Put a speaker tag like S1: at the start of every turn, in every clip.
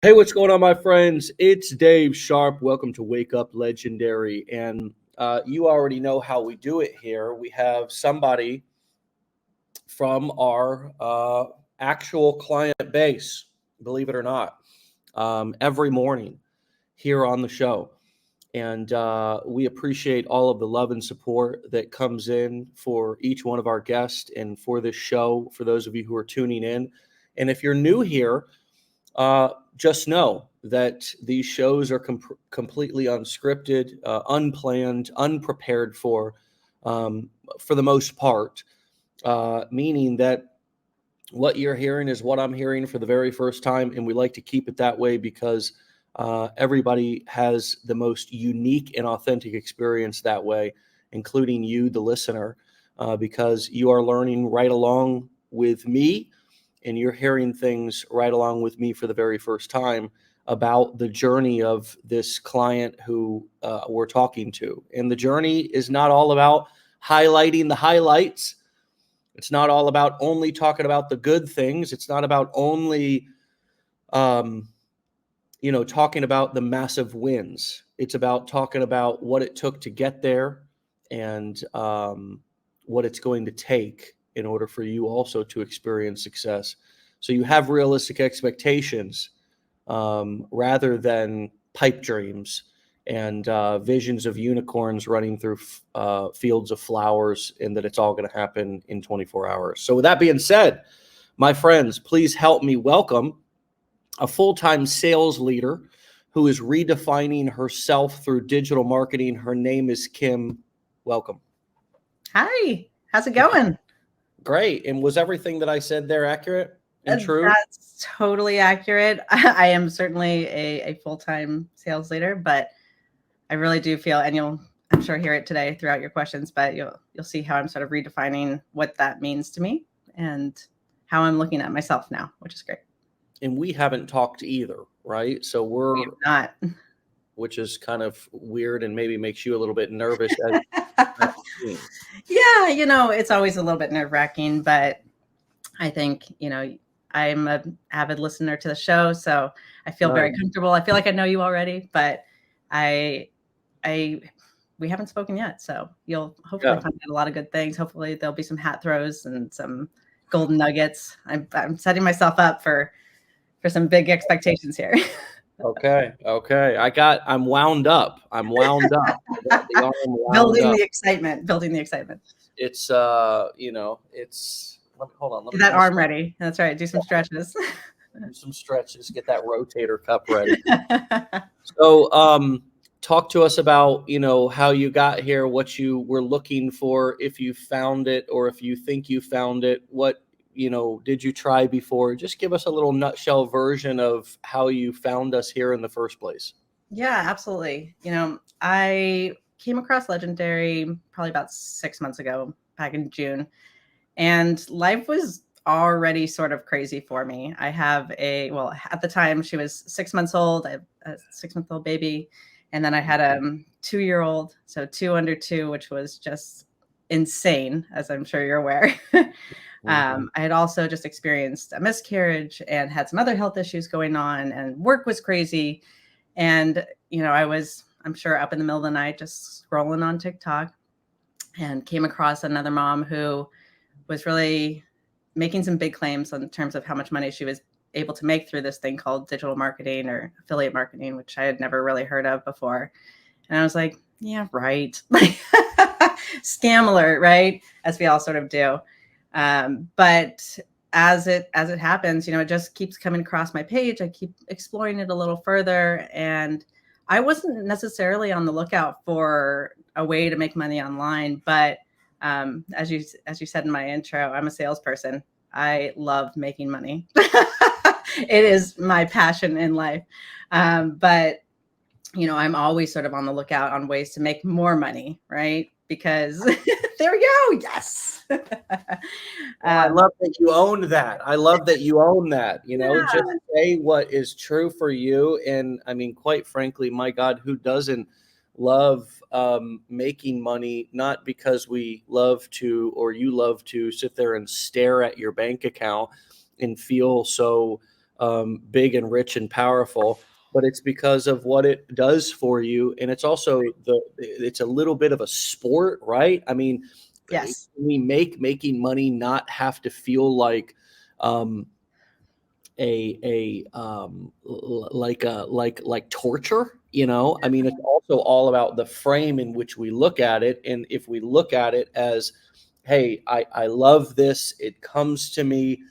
S1: Hey, what's going on, my friends? It's Dave Sharpe. Welcome to Wake Up Legendary. And you already know how we do it here. We have somebody from our actual client base, believe it or not, every morning here on the show. And we appreciate all of the love and support that comes in for each one of our guests and for this show, for those of you who are tuning in. And if you're new here, just know that these shows are completely unscripted, unplanned, unprepared for the most part, meaning that what you're hearing is what I'm hearing for the very first time. And we like to keep it that way because everybody has the most unique and authentic experience that way, including you, the listener, because you are learning right along with me and you're hearing things right along with me for the very first time about the journey of this client who we're talking to. And the journey is not all about highlighting the highlights. It's not all about only talking about the good things. It's not about only, talking about the massive wins. It's about talking about what it took to get there and what it's going to take in order for you also to experience success. So you have realistic expectations rather than pipe dreams and visions of unicorns running through fields of flowers and that it's all going to happen in 24 hours. So with that being said, my friends, please help me welcome a full-time sales leader who is redefining herself through digital marketing. Her name is Kim. Welcome.
S2: Hi, how's it going?
S1: Great. And was everything that I said there accurate and true?
S2: That's totally accurate. I am certainly a full-time sales leader, but I really do feel, and I'm sure hear it today throughout your questions, but you'll see how I'm sort of redefining what that means to me and how I'm looking at myself now, which is great.
S1: And we haven't talked either, right? So
S2: We have not.
S1: Which is kind of weird and maybe makes you a little bit nervous.
S2: Yeah, it's always a little bit nerve-wracking, but I think, I'm an avid listener to the show, so I feel very comfortable. I feel like I know you already, but we haven't spoken yet, so you'll hopefully find out a lot of good things. Hopefully there'll be some hat throws and some golden nuggets. I'm setting myself up for some big expectations here.
S1: Okay. I'm wound up.
S2: Building the excitement.
S1: It's, hold on.
S2: Get that arm ready. That's right. Do some stretches.
S1: Get that rotator cuff ready. So, talk to us about, how you got here, what you were looking for, if you found it, or if you think you found it, what, did you try before? Just give us a little nutshell version of how you found us here in the first place.
S2: Yeah, absolutely. I came across Legendary probably about 6 months ago, back in June, and life was already sort of crazy for me. I have at the time she was 6 months old. I have a 6-month-old baby. And then I had a 2-year-old, so 2 under 2, which was just insane, as I'm sure you're aware. I had also just experienced a miscarriage and had some other health issues going on, and work was crazy. And, I'm sure up in the middle of the night, just scrolling on TikTok, and came across another mom who was really making some big claims in terms of how much money she was able to make through this thing called digital marketing or affiliate marketing, which I had never really heard of before. And I was like, yeah, right. Scam alert, right? As we all sort of do. But as it happens, it just keeps coming across my page. I keep exploring it a little further. And I wasn't necessarily on the lookout for a way to make money online. But as you said in my intro, I'm a salesperson. I love making money. It is my passion in life. But, I'm always sort of on the lookout on ways to make more money, right? Because there we go. Yes.
S1: I love that you owned that. Just say what is true for you. And I mean, quite frankly, my God, who doesn't love making money? Not because we love to, or you love to sit there and stare at your bank account and feel so big and rich and powerful, but it's because of what it does for you. And it's also it's a little bit of a sport, right? I mean,
S2: Yes.
S1: we making money not have to feel like, um, like torture, you know. I mean, it's also all about the frame in which we look at it. And if we look at it as, hey, I love this, it comes to me,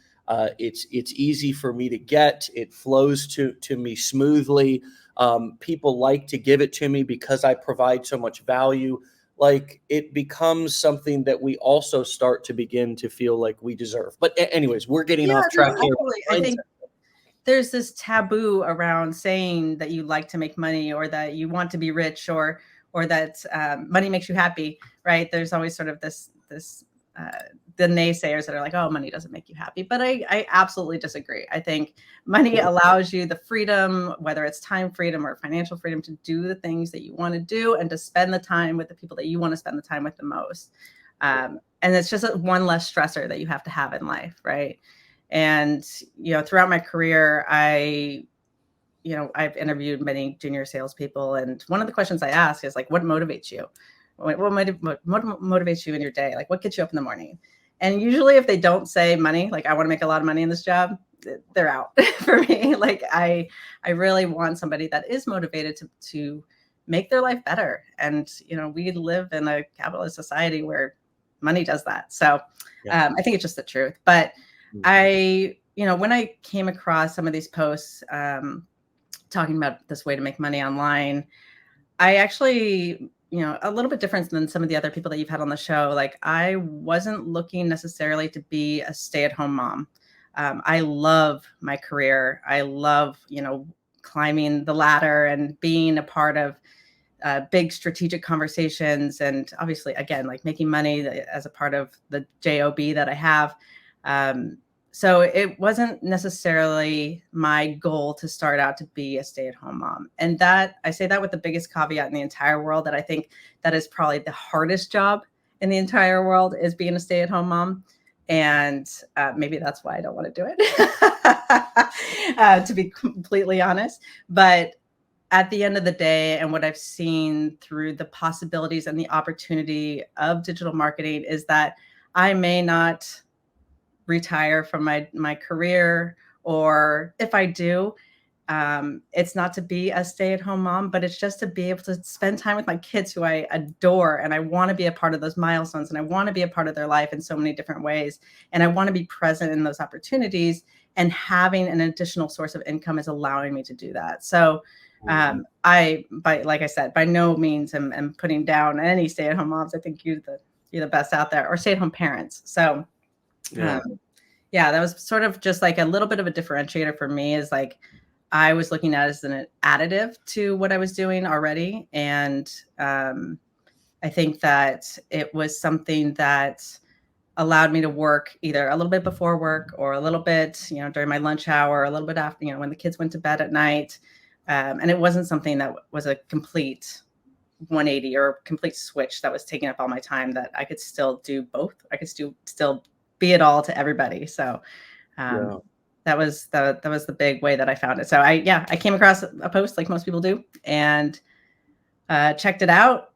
S1: it's easy for me to get, it flows to me smoothly, people like to give it to me because I provide so much value, like it becomes something that we also start to begin to feel like we deserve. But anyways, we're getting
S2: Yeah,
S1: off
S2: no,
S1: track here.
S2: absolutely. I think there's this taboo around saying that you like to make money or that you want to be rich or that money makes you happy, right? There's always sort of this the naysayers that are like, oh, money doesn't make you happy. But I absolutely disagree. I think money allows you the freedom, whether it's time freedom or financial freedom, to do the things that you want to do and to spend the time with the people that you want to spend the time with the most. And it's just one less stressor that you have to have in life, right? And, throughout my career, I've interviewed many junior salespeople. And one of the questions I ask is like, what motivates you? What motivates you in your day? Like, what gets you up in the morning? And usually if they don't say money, like I want to make a lot of money in this job, they're out for me. Like I really want somebody that is motivated to make their life better. And, we live in a capitalist society where money does that. So I think it's just the truth. But when I came across some of these posts talking about this way to make money online, I actually, a little bit different than some of the other people that you've had on the show. Like I wasn't looking necessarily to be a stay-at-home mom. I love my career. I love, climbing the ladder and being a part of big strategic conversations. And obviously, again, like making money as a part of the job that I have. So it wasn't necessarily my goal to start out to be a stay-at-home mom. And that I say that with the biggest caveat in the entire world, that I think that is probably the hardest job in the entire world, is being a stay-at-home mom. And maybe that's why I don't want to do it, to be completely honest. But at the end of the day, and what I've seen through the possibilities and the opportunity of digital marketing, is that I may not retire from my career, or if I do, it's not to be a stay-at-home mom, but it's just to be able to spend time with my kids who I adore. And I want to be a part of those milestones, and I want to be a part of their life in so many different ways. And I want to be present in those opportunities, and having an additional source of income is allowing me to do that. So like I said, by no means am putting down any stay-at-home moms. I think you're the best out there, or stay-at-home parents. So that was sort of just like a little bit of a differentiator for me, is like I was looking at it as an additive to what I was doing already. And I think that it was something that allowed me to work either a little bit before work, or a little bit, during my lunch hour, or a little bit after, when the kids went to bed at night. And it wasn't something that was a complete 180 or complete switch that was taking up all my time, that I could still do both. I could still be it all to everybody. So that was the big way that I found it. So I came across a post like most people do, and checked it out.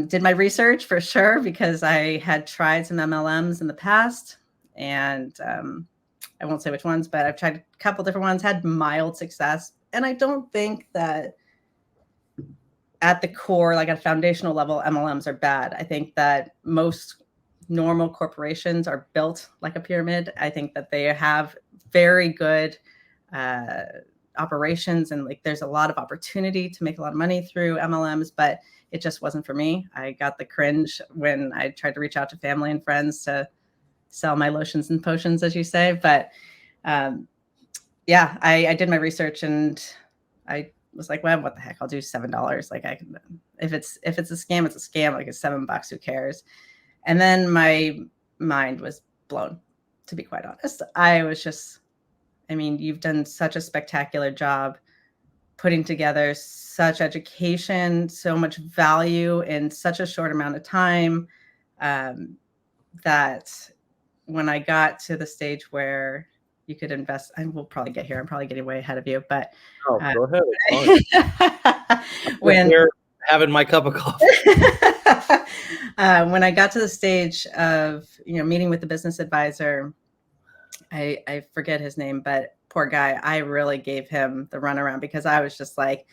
S2: Did my research for sure, because I had tried some MLMs in the past, and I won't say which ones, but I've tried a couple different ones, had mild success. And I don't think that at the core, like at a foundational level, MLMs are bad. I think that most normal corporations are built like a pyramid. I think that they have very good operations, and like there's a lot of opportunity to make a lot of money through MLMs, but it just wasn't for me. I got the cringe when I tried to reach out to family and friends to sell my lotions and potions, as you say. But I did my research, and I was like, well, what the heck? I'll do $7. Like if it's a scam, it's a scam. Like it's $7, who cares? And then my mind was blown, to be quite honest. You've done such a spectacular job putting together such education, so much value in such a short amount of time, that when I got to the stage where you could invest. And we'll probably get here. I'm probably getting way ahead of you, but
S1: Oh, go ahead.
S2: when
S1: here having my cup of coffee.
S2: When I got to the stage of, meeting with the business advisor, I forget his name, but poor guy, I really gave him the runaround because I was just like,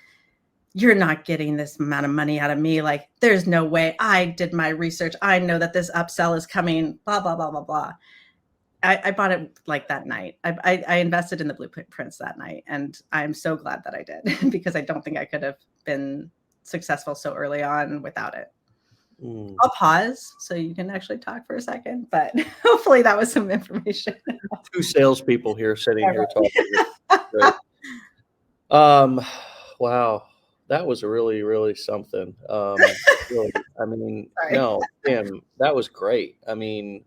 S2: you're not getting this amount of money out of me. Like, there's no way. I did my research. I know that this upsell is coming, blah, blah, blah, blah, blah. I bought it like that night. I invested in the blueprints that night. And I'm so glad that I did because I don't think I could have been successful so early on without it. I'll pause so you can actually talk for a second, but hopefully that was some information.
S1: Two salespeople here sitting here talking. Wow. That was really, really something. Really, I mean,
S2: Sorry.
S1: no, Tim, that was great. I mean,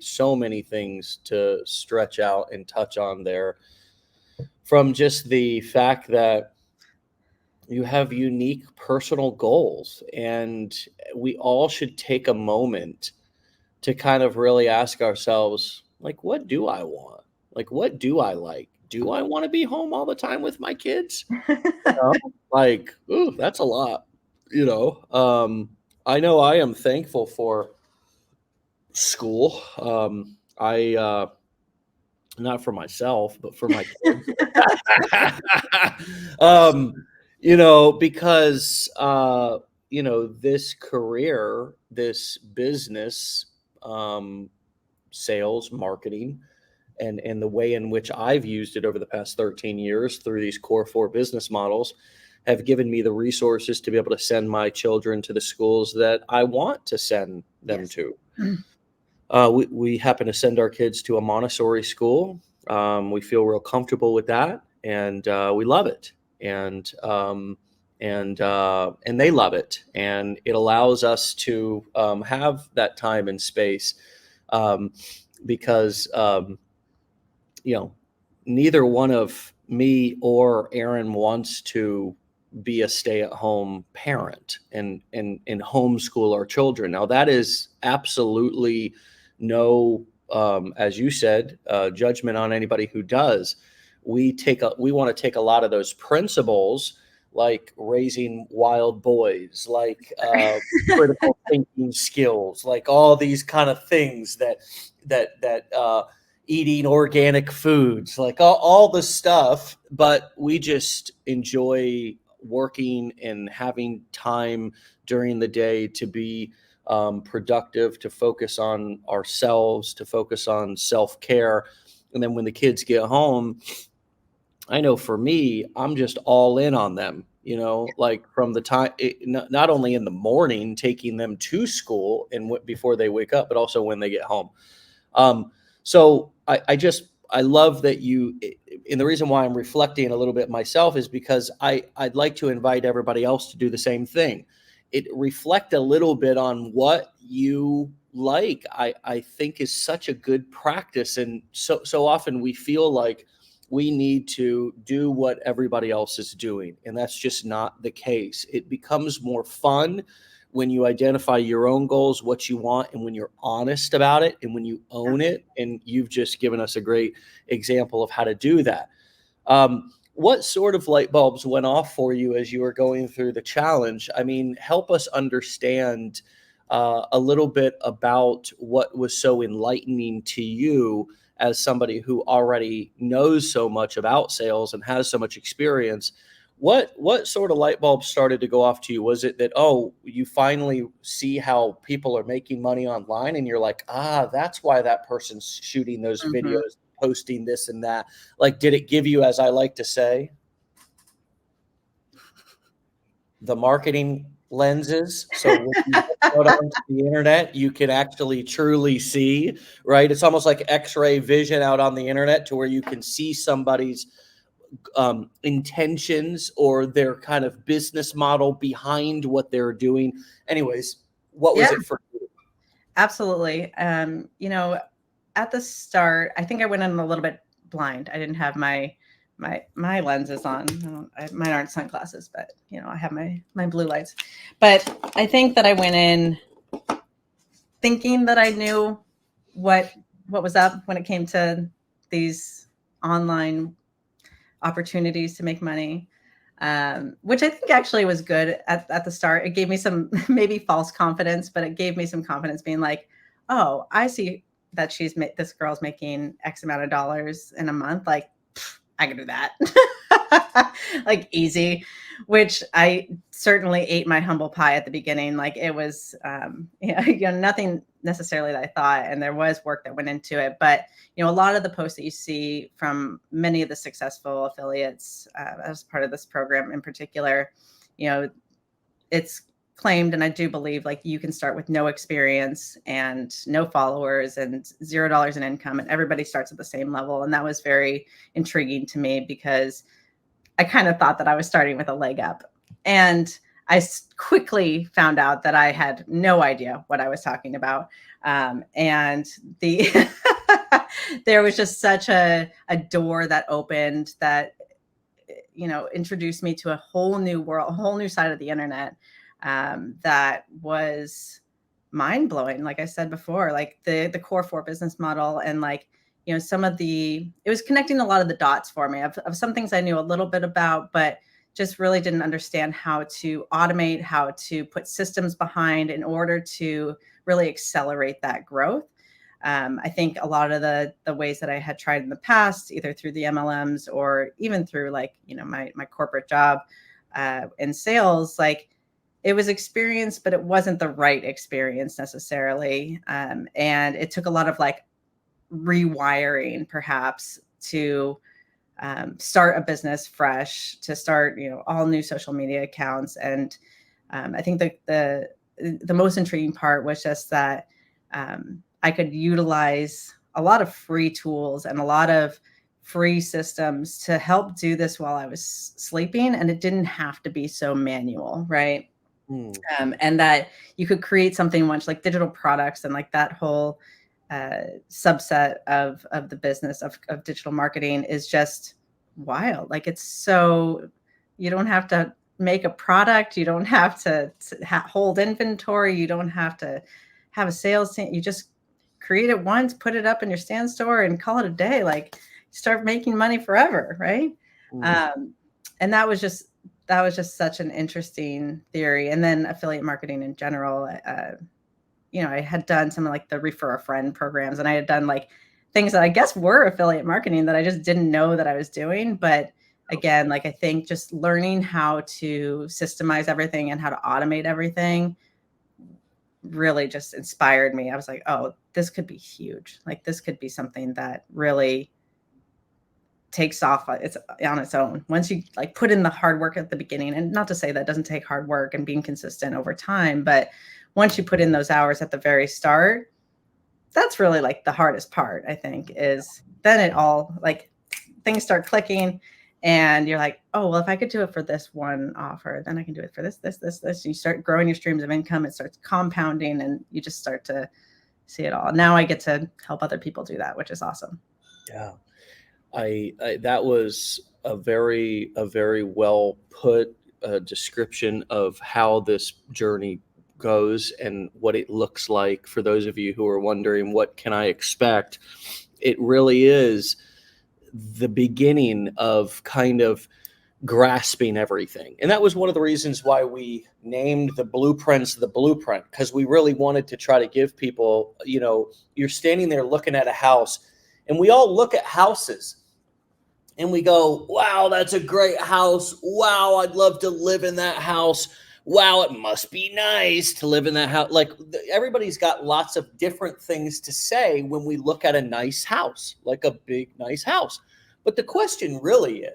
S1: so many things to stretch out and touch on there, from just the fact that you have unique personal goals, and we all should take a moment to kind of really ask ourselves, like, what do I want? Like, what do I like? Do I want to be home all the time with my kids? Like, ooh, that's a lot, I know I am thankful for school. Not for myself, but for my kids. Because this career, this business, sales, marketing, and the way in which I've used it over the past 13 years through these core 4 business models have given me the resources to be able to send my children to the schools that I want to send them to. We happen to send our kids to a Montessori school. We feel real comfortable with that, and we love it, and they love it, and it allows us to have that time and space, because neither one of me or Aaron wants to be a stay-at-home parent and homeschool our children. Now, that is absolutely no, as you said, judgment on anybody who does. We want to take a lot of those principles, like raising wild boys, like critical thinking skills, like all these kind of things that eating organic foods, like all the stuff, but we just enjoy working and having time during the day to be productive, to focus on ourselves, to focus on self-care. And then when the kids get home, I know for me, I'm just all in on them, like from the time, not only in the morning, taking them to school and before they wake up, but also when they get home. So I love that and the reason why I'm reflecting a little bit myself is because I'd like to invite everybody else to do the same thing. Reflect a little bit on what you like. I think is such a good practice. And so often we feel like we need to do what everybody else is doing. And that's just not the case. It becomes more fun when you identify your own goals, what you want, and when you're honest about it, and when you own it. And you've just given us a great example of how to do that. What sort of light bulbs went off for you as you were going through the challenge? I mean, help us understand a little bit about what was so enlightening to you as somebody who already knows so much about sales and has so much experience. What sort of light bulbs started to go off to you? Was it that, you finally see how people are making money online and you're like, that's why that person's shooting those videos, posting this and that? Like, did it give you, as I like to say, the marketing lenses? So when you put onto the internet, you can actually truly see, right? It's almost like X-ray vision out on the internet, to where you can see somebody's intentions or their kind of business model behind what they're doing. Anyways, what was it for you?
S2: Absolutely. At the start, I think I went in a little bit blind. I didn't have my lenses on. Mine aren't sunglasses, but I have my blue lights. But I think that I went in thinking that I knew what was up when it came to these online opportunities to make money, which I think actually was good at the start. It gave me some maybe false confidence, but it gave me some confidence being like, oh, I see that this girl's making X amount of dollars in a month. Like, I can do that. Like easy, which I certainly ate my humble pie at the beginning. Like it was, nothing necessarily that I thought, and there was work that went into it. But, a lot of the posts that you see from many of the successful affiliates as part of this program in particular, it's claimed, and I do believe, like, you can start with no experience and no followers and $0 in income, and everybody starts at the same level. And that was very intriguing to me because I kind of thought that I was starting with a leg up. And I quickly found out that I had no idea what I was talking about. And there was just such a door that opened that, introduced me to a whole new world, a whole new side of the internet. That was mind blowing. Like I said before, like the core 4 business model, and like, it was connecting a lot of the dots for me of some things I knew a little bit about, but just really didn't understand how to automate, how to put systems behind in order to really accelerate that growth. I think a lot of the ways that I had tried in the past, either through the MLMs or even through like, my corporate job in sales, like, it was experience, but it wasn't the right experience necessarily. And it took a lot of like rewiring perhaps to start a business fresh, to start, all new social media accounts. And I think the most intriguing part was just that I could utilize a lot of free tools and a lot of free systems to help do this while I was sleeping. And it didn't have to be so manual, right? And that you could create something much like digital products and like that whole subset of the business of digital marketing is just wild. Like, it's so, you don't have to make a product. You don't have to hold inventory. You don't have to have a sales team. You just create it once, put it up in your stand store and call it a day. Like, start making money forever. Right. And that was just such an interesting theory. And then affiliate marketing in general, I had done some of like the refer a friend programs, and I had done like things that I guess were affiliate marketing that I just didn't know that I was doing. But again, like, I think just learning how to systemize everything and how to automate everything really just inspired me. I was like, oh, this could be huge. Like, this could be something that really takes off it's on its own once you like put in the hard work at the beginning. And not to say that doesn't take hard work and being consistent over time, but once you put in those hours at the very start, that's really like the hardest part, I think, is then it all like things start clicking and you're like, oh, well, if I could do it for this one offer, then I can do it for this. You start growing your streams of income. It starts compounding and you just start to see it all. Now I get to help other people do that, which is awesome.
S1: Yeah. I that was a very well put description of how this journey goes and what it looks like. For those of you who are wondering, what can I expect? It really is the beginning of kind of grasping everything. And that was one of the reasons why we named the blueprints the blueprint, because we really wanted to try to give people, you're standing there looking at a house, and we all look at houses and we go, wow, that's a great house. Wow, I'd love to live in that house. Wow, it must be nice to live in that house. Like, everybody's got lots of different things to say when we look at a nice house, like a big, nice house. But the question really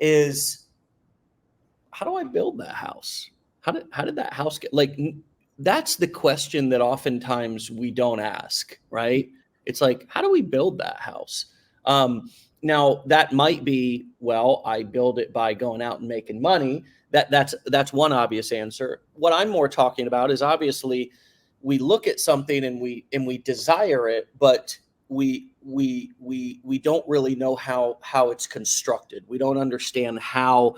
S1: is how do I build that house? How did that house get, like, that's the question that oftentimes we don't ask, right? It's like, how do we build that house? Now that might be, well, I build it by going out and making money. That's one obvious answer. What I'm more talking about is, obviously we look at something and we desire it, but we don't really know how it's constructed. We don't understand how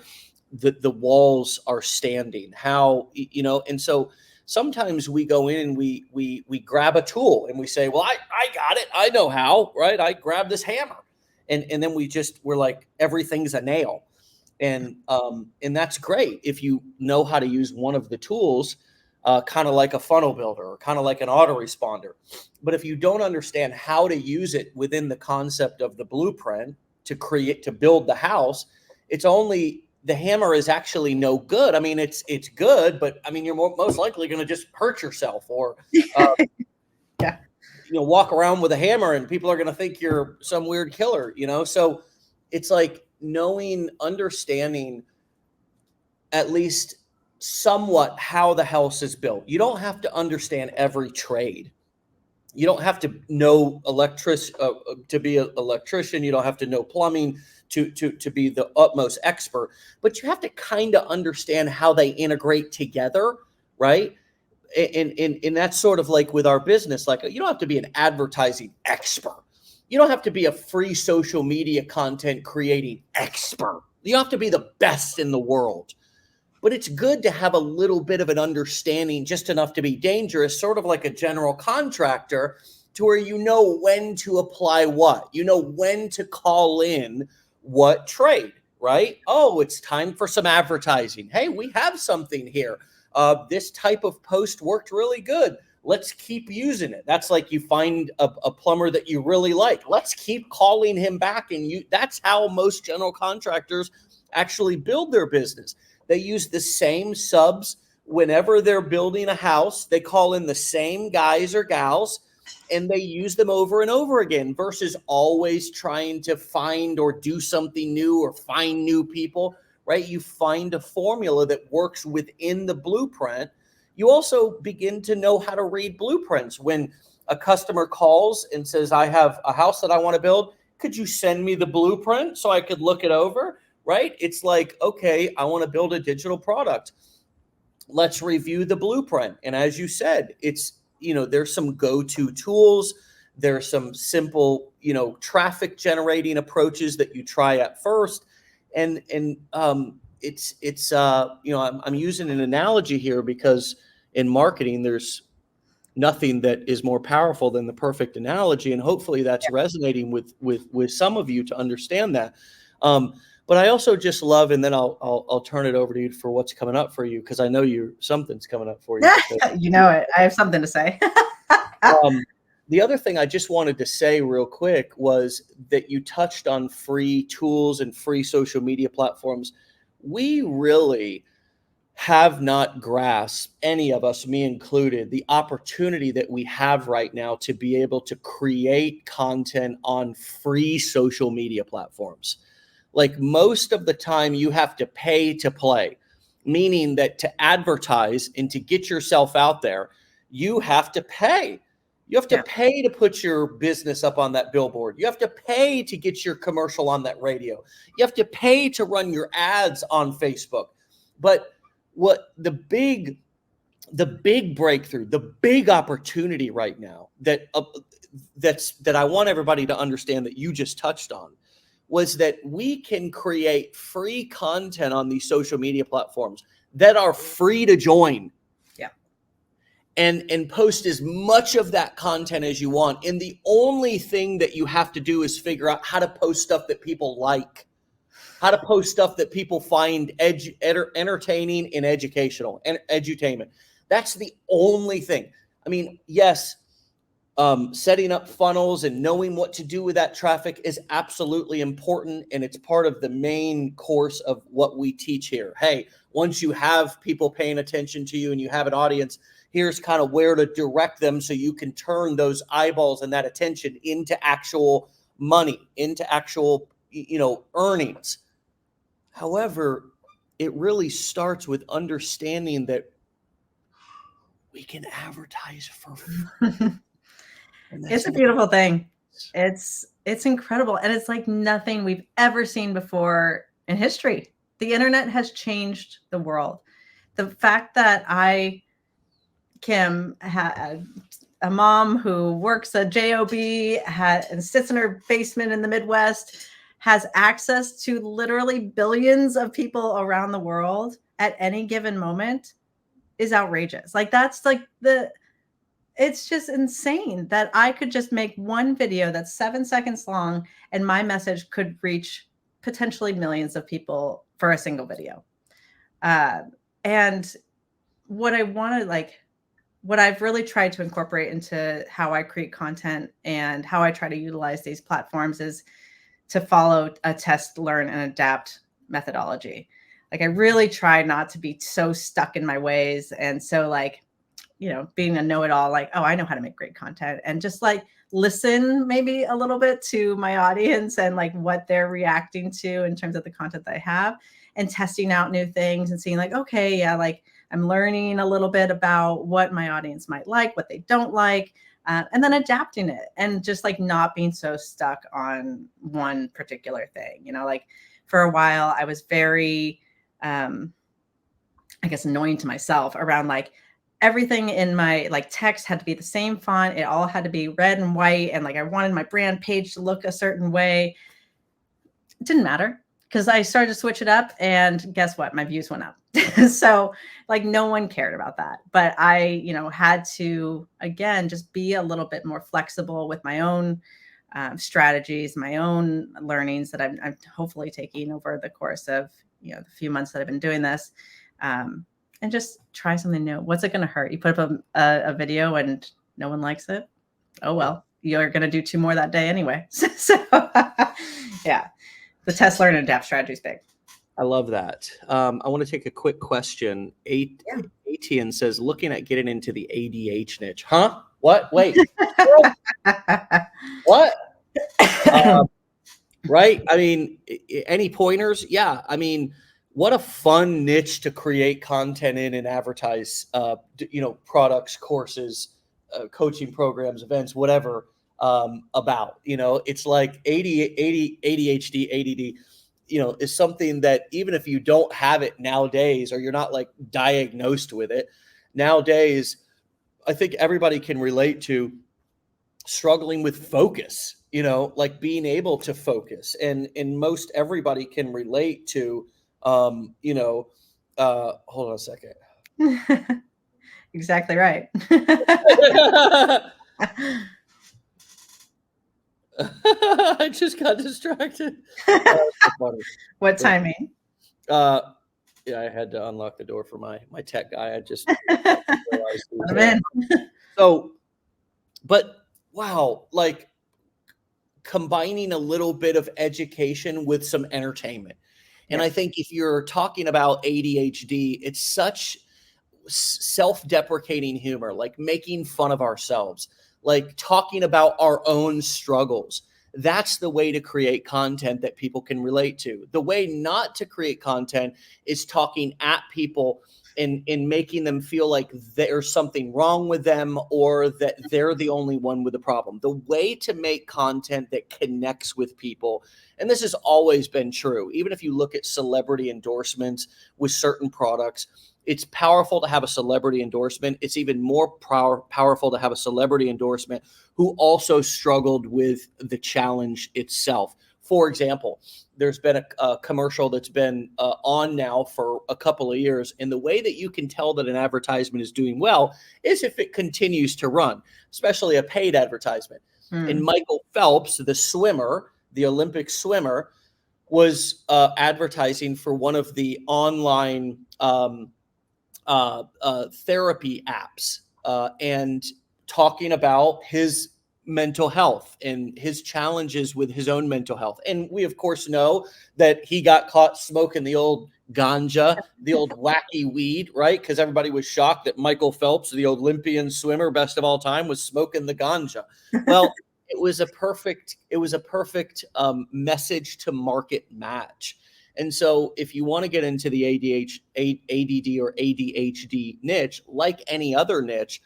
S1: the walls are standing, how, and so sometimes we go in and we grab a tool and we say, well, I got it. I know how, right? I grab this hammer. and then we're like, everything's a nail. And that's great if you know how to use one of the tools, kind of like a funnel builder or kind of like an autoresponder. But if you don't understand how to use it within the concept of the blueprint to build the house, it's only, the hammer is actually no good. I mean, it's good, but I mean, you're most likely going to just hurt yourself, or
S2: Yeah.
S1: walk around with a hammer and people are going to think you're some weird killer, So it's like understanding at least somewhat how the house is built. You don't have to understand every trade. You don't have to know to be an electrician. You don't have to know plumbing to be the utmost expert, but you have to kind of understand how they integrate together, right? And that's sort of like with our business. Like, you don't have to be an advertising expert. You don't have to be a free social media content creating expert. You don't have to be the best in the world. But it's good to have a little bit of an understanding, just enough to be dangerous, sort of like a general contractor, to where you know when to apply what. You know when to call in what trade, right? Oh, it's time for some advertising. Hey, we have something here. This type of post worked really good. Let's keep using it. That's like you find a plumber that you really like. Let's keep calling him back. And that's how most general contractors actually build their business. They use the same subs whenever they're building a house. They call in the same guys or gals, and they use them over and over again, versus always trying to find or do something new or find new people, right? You find a formula that works within the blueprint. You also begin to know how to read blueprints. When a customer calls and says, I have a house that I want to build, could you send me the blueprint so I could look it over? Right? It's like, okay, I want to build a digital product. Let's review the blueprint. And as you said, it's, there's some go-to tools. There's some simple, traffic generating approaches that you try at first. And I'm using an analogy here because in marketing, there's nothing that is more powerful than the perfect analogy. And hopefully that's resonating with some of you to understand that. But I also just love, and then I'll turn it over to you for what's coming up for you, because I know something's coming up for you.
S2: You know it. I have something to say.
S1: The other thing I just wanted to say real quick was that you touched on free tools and free social media platforms. We really have not grasped, any of us, me included, the opportunity that we have right now to be able to create content on free social media platforms. Like, most of the time you have to pay to play, meaning that to advertise and to get yourself out there, you have to pay. You have to pay to put your business up on that billboard. You have to pay to get your commercial on that radio. You have to pay to run your ads on Facebook. But what the big breakthrough, the big opportunity right now that I want everybody to understand, that you just touched on, was that we can create free content on these social media platforms that are free to join.
S2: Yeah.
S1: And post as much of that content as you want. And the only thing that you have to do is figure out how to post stuff that people like, how to post stuff that people find entertaining and educational and edutainment. That's the only thing. I mean, yes, setting up funnels and knowing what to do with that traffic is absolutely important. And it's part of the main course of what we teach here. Hey, once you have people paying attention to you and you have an audience, here's kind of where to direct them so you can turn those eyeballs and that attention into actual money, into actual, earnings. However, it really starts with understanding that we can advertise for free.
S2: It's a beautiful thing. It's incredible. And it's like nothing we've ever seen before in history. The internet has changed the world. The fact that Kim, had a mom who works a job, and sits in her basement in the Midwest, has access to literally billions of people around the world at any given moment, is outrageous. Like, that's like it's just insane that I could just make one video that's 7 seconds long and my message could reach potentially millions of people for a single video. And what I wanted, like, what I've really tried to incorporate into how I create content and how I try to utilize these platforms is to follow a test, learn, and adapt methodology. Like, I really try not to be so stuck in my ways and so, like, you know, being a know-it-all, like, oh, I know how to make great content, and just like listen maybe a little bit to my audience and like what they're reacting to in terms of the content that I have, and testing out new things and seeing like, okay, yeah, like I'm learning a little bit about what my audience might like, what they don't like, and then adapting it, and just like not being so stuck on one particular thing. You know, like for a while I was very, I guess, annoying to myself around like everything in my like text had to be the same font. It all had to be red and white. And like, I wanted my brand page to look a certain way. It didn't matter because I started to switch it up, and guess what? My views went up. So like no one cared about that. But I, you know, had to, again, just be a little bit more flexible with my own strategies, my own learnings that I'm hopefully taking over the course of, you know, the few months that I've been doing this. And just try something new. What's it going to hurt? You put up a video and no one likes it. Oh, well, you're going to do 2 more that day anyway. So yeah, the test, learn, and adapt strategy is big.
S1: I love that. I want to take a quick question. Atian says, looking at getting into the ADH niche. Huh? What? Wait. What? Right? I mean, any pointers? Yeah. I mean, what a fun niche to create content in and advertise, you know, products, courses, coaching programs, events, whatever, about. You know, it's like ADHD, ADD, you know, is something that even if you don't have it nowadays, or you're not like diagnosed with it nowadays, I think everybody can relate to struggling with focus, you know, like being able to focus. And most everybody can relate to, you know, hold on a second.
S2: Exactly right.
S1: I just got distracted.
S2: What timing?
S1: Yeah, I had to unlock the door for my tech guy. I just realized he was
S2: I'm
S1: there. So, but wow, like combining a little bit of education with some entertainment. And I think if you're talking about ADHD, it's such self-deprecating humor, like making fun of ourselves, like talking about our own struggles. That's the way to create content that people can relate to. The way not to create content is talking at people and making them feel like there's something wrong with them, or that they're the only one with a problem. The way to make content that connects with people, and this has always been true, even if you look at celebrity endorsements with certain products, it's powerful to have a celebrity endorsement. It's even more powerful to have a celebrity endorsement who also struggled with the challenge itself. For example, there's been a commercial that's been on now for a couple of years. And the way that you can tell that an advertisement is doing well is if it continues to run, especially a paid advertisement. And Michael Phelps, the swimmer, the Olympic swimmer, was advertising for one of the online therapy apps, and talking about his mental health and his challenges with his own mental health. And we, of course, know that he got caught smoking the old ganja, the old wacky weed, right? Because everybody was shocked that Michael Phelps, the Olympian swimmer, best of all time, was smoking the ganja. Well, it was a perfect message to market match. And so if you want to get into the ADD or ADHD niche, like any other niche,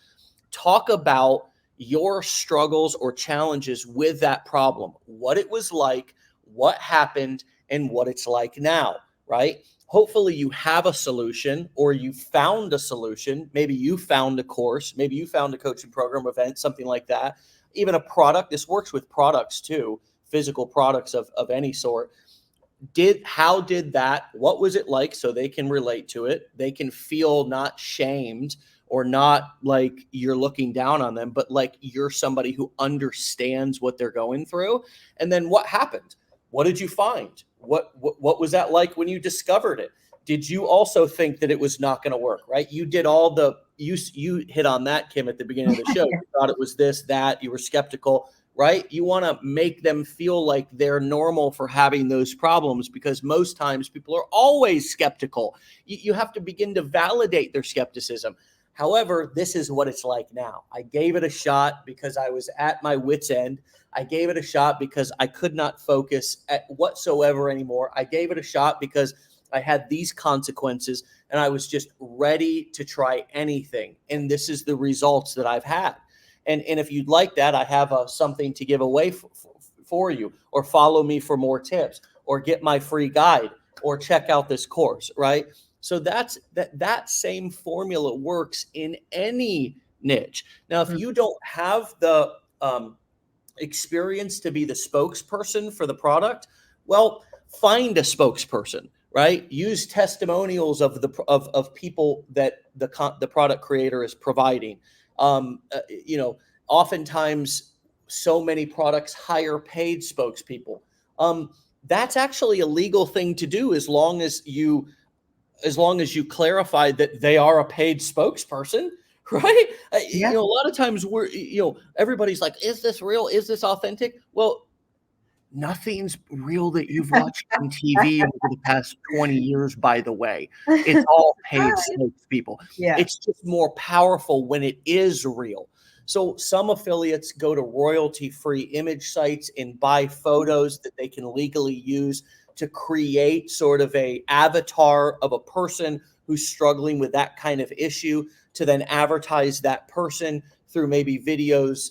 S1: talk about your struggles or challenges with that problem, what it was like, what happened, and what it's like now, right? Hopefully you have a solution, or you found a solution. Maybe you found a course, maybe you found a coaching program, event, something like that. Even a product. This works with products too, physical products of any sort. How did that, what was it like, so they can relate to it, they can feel not shamed or not like you're looking down on them, but like you're somebody who understands what they're going through. And then what happened? What did you find? What was that like when you discovered it? Did you also think that it was not going to work, right? You did all the, you hit on that, Kim, at the beginning of the show. You thought it was this, that, you were skeptical, right? You want to make them feel like they're normal for having those problems, because most times people are always skeptical. You have to begin to validate their skepticism. However, this is what it's like now. I gave it a shot because I was at my wit's end. I gave it a shot because I could not focus at whatsoever anymore. I gave it a shot because I had these consequences and I was just ready to try anything. And this is the results that I've had. And if you'd like that, I have something to give away for you, or follow me for more tips, or get my free guide, or check out this course, right? So that same formula works in any niche. Now, if you don't have the experience to be the spokesperson for the product, well, find a spokesperson, right? Use testimonials of people that the product creator is providing. Oftentimes so many products hire paid spokespeople. That's actually a legal thing to do, as long as you clarify that they are a paid spokesperson, right?
S2: Yeah.
S1: A lot of times everybody's like, is this real? Is this authentic? Well, nothing's real that you've watched on TV over the past 20 years, by the way. It's all paid spokespeople.
S2: Yeah.
S1: It's just more powerful when it is real. So some affiliates go to royalty-free image sites and buy photos that they can legally use to create sort of a avatar of a person who's struggling with that kind of issue, to then advertise that person through maybe videos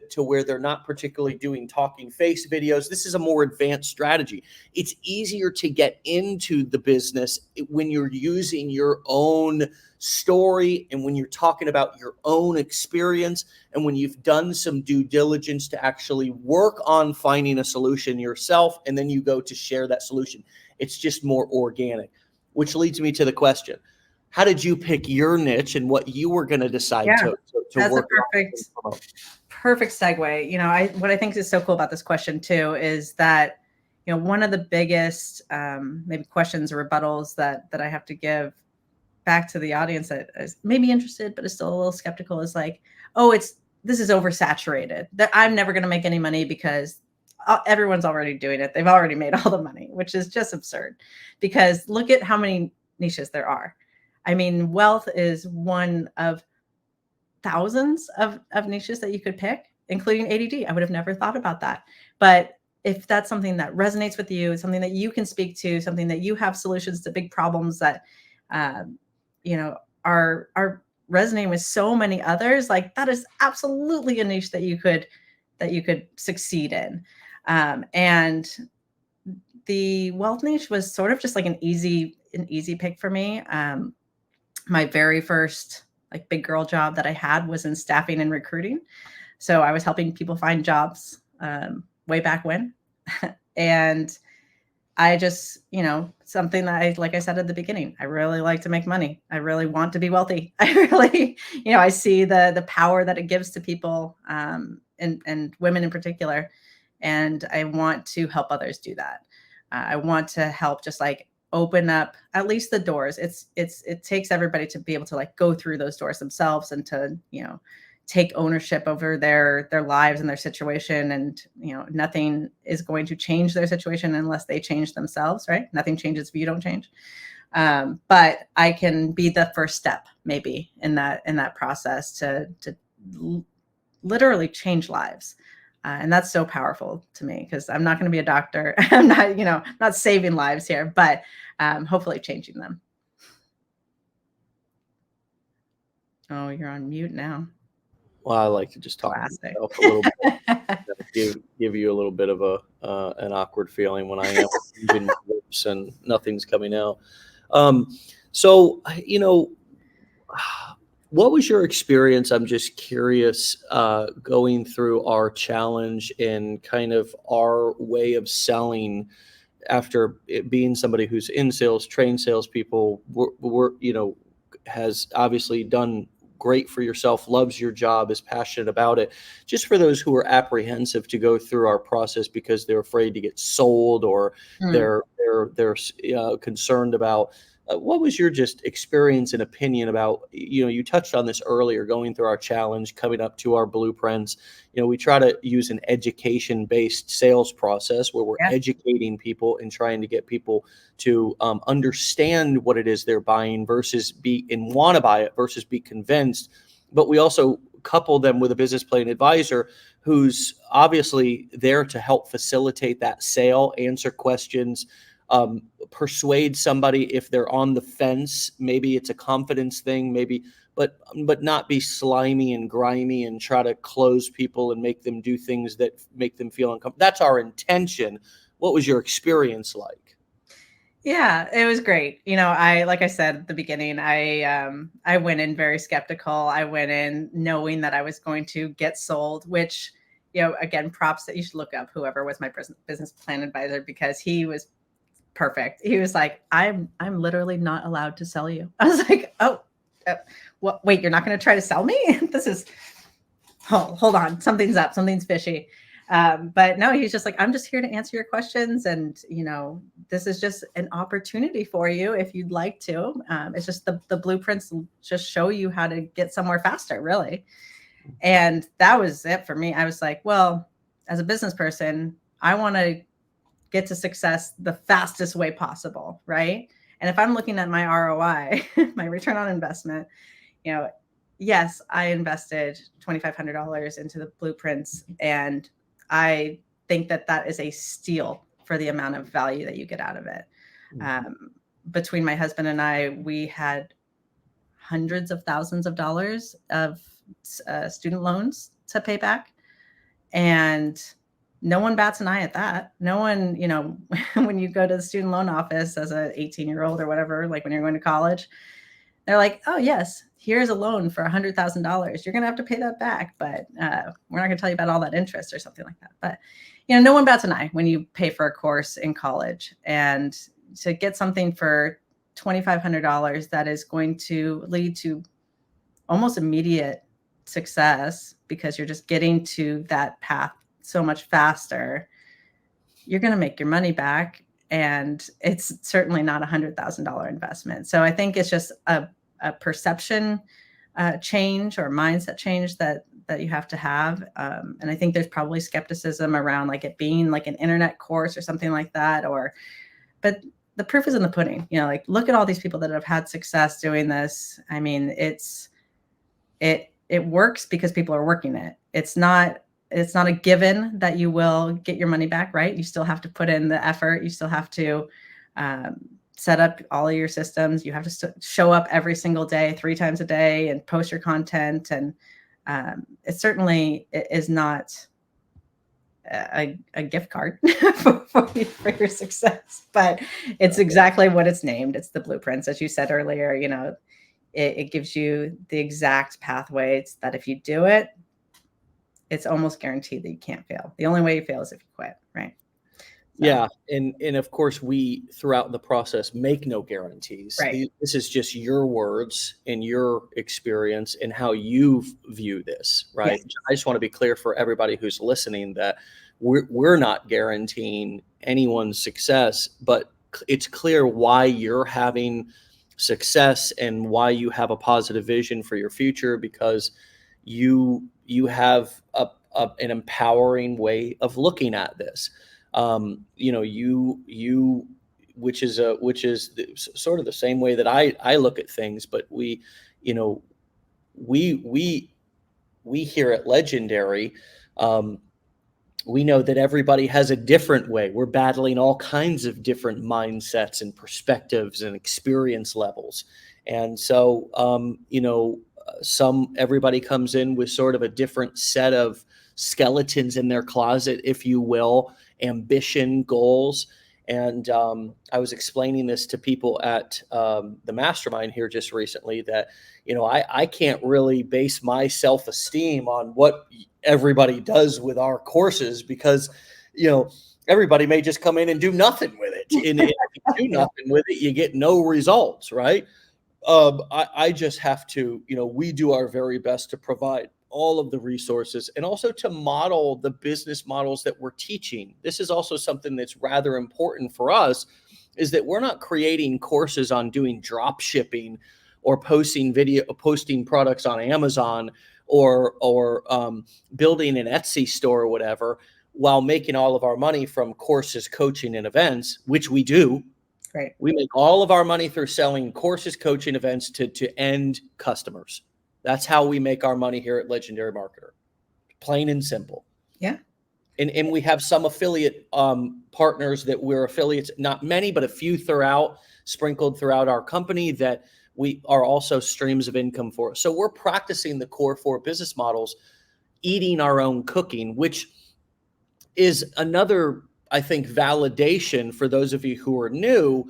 S1: to where they're not particularly doing talking face videos. This is a more advanced strategy. It's easier to get into the business when you're using your own story, and when you're talking about your own experience, and when you've done some due diligence to actually work on finding a solution yourself, and then you go to share that solution. It's just more organic, which leads me to the question: how did you pick your niche and what you were going to decide to
S2: that's
S1: work
S2: a perfect segue. What I think is so cool about this question too is that, one of the biggest maybe questions or rebuttals that I have to give back to the audience that is maybe interested but is still a little skeptical is like, oh, this is oversaturated, that I'm never going to make any money because everyone's already doing it. They've already made all the money, which is just absurd, because look at how many niches there are. I mean, wealth is one of thousands of niches that you could pick, including ADD. I would have never thought about that. But if that's something that resonates with you, something that you can speak to, something that you have solutions to big problems that, are resonating with so many others, like that is absolutely a niche that you could succeed in. And the wealth niche was sort of just like an easy pick for me. My very first like big girl job that I had was in staffing and recruiting. So I was helping people find jobs way back when. And I just, something that like I said at the beginning, I really like to make money. I really want to be wealthy. I really, I see the power that it gives to people, and women in particular. And I want to help others do that. I want to help just like open up at least the doors. It takes everybody to be able to like go through those doors themselves and to, take ownership over their lives and their situation. And, nothing is going to change their situation unless they change themselves, right? Nothing changes if you don't change. But I can be the first step maybe in that process to literally change lives. And that's so powerful to me, because I'm not going to be a doctor. I'm not, not saving lives here, but hopefully changing them. Oh, you're on mute now.
S1: Well, I like to just talk to myself a little bit, give you a little bit of an awkward feeling when I am using my lips and nothing's coming out. So, what was your experience? I'm just curious, going through our challenge and kind of our way of selling after it being somebody who's in sales, trained salespeople, has obviously done great for yourself, loves your job, is passionate about it. Just for those who are apprehensive to go through our process because they're afraid to get sold, or
S2: Mm.
S1: they're concerned about what was your just experience and opinion about, you touched on this earlier, going through our challenge, coming up to our blueprints. We try to use an education-based sales process where we're
S2: Yeah.
S1: educating people and trying to get people to understand what it is they're buying versus want to buy it versus be convinced. But we also couple them with a business plan advisor who's obviously there to help facilitate that sale, answer questions, persuade somebody if they're on the fence. Maybe it's a confidence thing, but not be slimy and grimy and try to close people and make them do things that make them feel uncomfortable. That's our intention. What was your experience like?
S2: Yeah, it was great. Like I said at the beginning, I went in very skeptical. I went in knowing that I was going to get sold, which, again, props that you should look up whoever was my business plan advisor, because he was perfect. He was like, I'm literally not allowed to sell you. I was like, oh, what? Wait, you're not going to try to sell me? Hold on. Something's up. Something's fishy. But no, he's just like, I'm just here to answer your questions. And, this is just an opportunity for you if you'd like to. It's just the blueprints just show you how to get somewhere faster, really. And that was it for me. I was like, well, as a business person, I want to get to success the fastest way possible, right? And if I'm looking at my ROI, my return on investment, yes, I invested $2,500 into the blueprints, and I think that is a steal for the amount of value that you get out of it. Between my husband and I, we had hundreds of thousands of dollars of student loans to pay back, and no one bats an eye at that. No one, when you go to the student loan office as an 18-year-old or whatever, like when you're going to college, they're like, oh, yes, here's a loan for $100,000. You're going to have to pay that back, but we're not going to tell you about all that interest or something like that. But, no one bats an eye when you pay for a course in college. And to get something for $2,500 that is going to lead to almost immediate success because you're just getting to that path so much faster, you're going to make your money back. And it's certainly not $100,000 investment. So I think it's just a perception change or mindset change that you have to have. And I think there's probably skepticism around like it being like an internet course or something like that. But the proof is in the pudding. Like look at all these people that have had success doing this. I mean, it works because people are working it. It's not a given that you will get your money back, right? You still have to put in the effort. You still have to set up all of your systems. You have to show up every single day, 3 times a day, and post your content. And it certainly is not a gift card for your success, but it's exactly what it's named. It's the blueprints, as you said earlier. It gives you the exact pathways that if you do it, it's almost guaranteed that you can't fail. The only way you fail is if you quit, right? So.
S1: Yeah. And of course, we, throughout the process, make no guarantees.
S2: Right.
S1: This is just your words and your experience and how you view this, right? Yes. I just want to be clear for everybody who's listening that we're not guaranteeing anyone's success, but it's clear why you're having success and why you have a positive vision for your future, because you have an empowering way of looking at this. Which is sort of the same way that I look at things, but we here at Legendary, we know that everybody has a different way. We're battling all kinds of different mindsets and perspectives and experience levels. And so, everybody comes in with sort of a different set of skeletons in their closet, if you will, ambition, goals. And I was explaining this to people at the mastermind here just recently that, I can't really base my self-esteem on what everybody does with our courses, because, everybody may just come in and do nothing with it. And if you do nothing with it, you get no results, right? I just have to, we do our very best to provide all of the resources and also to model the business models that we're teaching. This is also something that's rather important for us, is that we're not creating courses on doing drop shipping or posting products on Amazon or building an Etsy store or whatever, while making all of our money from courses, coaching, and events, which we do.
S2: Right.
S1: We make all of our money through selling courses, coaching, events to end customers. That's how we make our money here at Legendary Marketer. Plain and simple.
S2: Yeah.
S1: And we have some affiliate partners that we're affiliates, not many, but a few sprinkled throughout our company that we are also streams of income for. So we're practicing the core 4 business models, eating our own cooking, which is another, I think, validation for those of you who are new.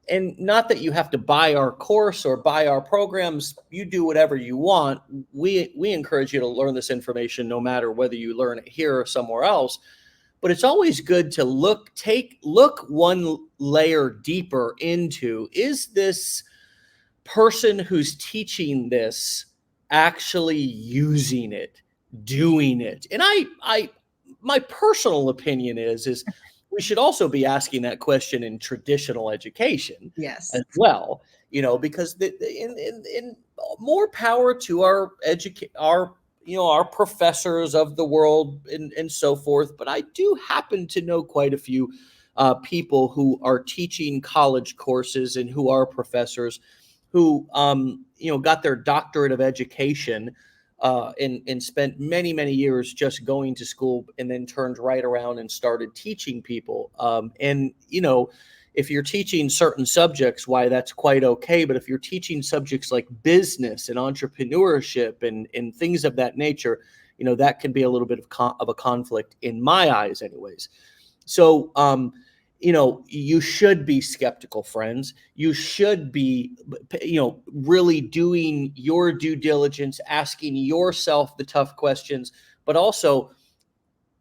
S1: And not that you have to buy our course or buy our programs. You do whatever you want. We encourage you to learn this information no matter whether you learn it here or somewhere else. But it's always good to look one layer deeper into, is this person who's teaching this actually using it, doing it? And my personal opinion is we should also be asking that question in traditional education,
S2: yes,
S1: as well, because in more power to our professors of the world and so forth. But I do happen to know quite a few people who are teaching college courses and who are professors who got their doctorate of education and spent many, many years just going to school, and then turned right around and started teaching people. And if you're teaching certain subjects, why, that's quite okay. But if you're teaching subjects like business and entrepreneurship and things of that nature, that can be a little bit of a conflict in my eyes anyways. So, you should be skeptical, friends. You should be, really doing your due diligence, asking yourself the tough questions, but also